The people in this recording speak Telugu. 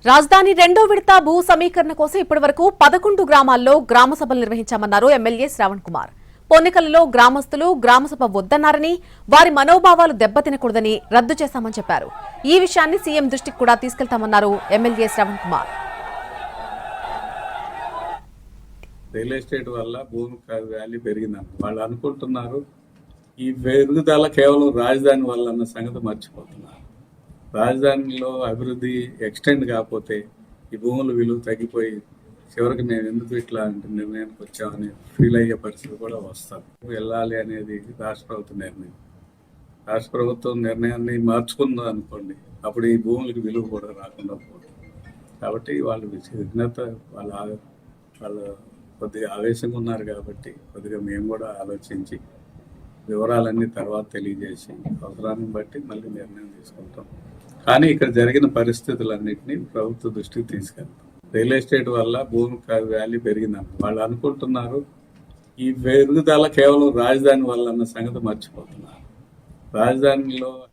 రాజధాని రెండో విడత భూ సమీకరణ కోసం ఇప్పటివరకు 11 గ్రామాల్లో గ్రామ సభలు నిర్వహించామన్నారు ఎమ్మెల్యే శ్రావణ్ కుమార్. పొన్నికలలో గ్రామస్తులు గ్రామసభ వద్దన్నారని, వారి మనోభావాలు దెబ్బతినకూడదని రద్దు చేశామని చెప్పారు. ఈ విషయాన్ని సీఎం దృష్టికి కూడా తీసుకెళ్తామన్నారు MLA Shravan Kumar. Real estate వల్ల భూమి వాల్యూ పెరిగిందని వాళ్ళు అనుకుంటున్నారు. ఈ పెరుగుదల కేవలం రాజధాని వల్ల అన్న సంగతి మర్చిపోతున్నారు. రాజధానిలో అభివృద్ధి ఎక్స్టెండ్ కాకపోతే ఈ భూముల విలువ తగ్గిపోయి చివరికి నేను ఎందుకు ఇట్లా నిర్ణయానికి వచ్చామని ఫీల్ అయ్యే పరిస్థితి కూడా వస్తాం. వెళ్ళాలి అనేది రాష్ట్ర ప్రభుత్వం నిర్ణయం. రాష్ట్ర ప్రభుత్వం నిర్ణయాన్ని మార్చుకుందాం అనుకోండి, అప్పుడు ఈ భూములకు విలువ కూడా రాకుండా పోతుంది. కాబట్టి వాళ్ళు విఘ్నత వాళ్ళ కొద్దిగా ఆవేశంగా ఉన్నారు. కాబట్టి కొద్దిగా మేము కూడా ఆలోచించి వివరాలన్నీ తర్వాత తెలియజేసి అవసరాన్ని బట్టి మళ్ళీ నిర్ణయం తీసుకుంటాం. కానీ ఇక్కడ జరిగిన పరిస్థితులన్నింటినీ ప్రభుత్వ దృష్టికి తీసుకెళ్తాం. రియల్ ఎస్టేట్ వల్ల భూమి వాల్యూ పెరిగిందని వాళ్ళు అనుకుంటున్నారు. ఈ పెరుగుదల కేవలం రాజధాని వల్ల అన్న సంగతి మర్చిపోతున్నారు. రాజధానిలో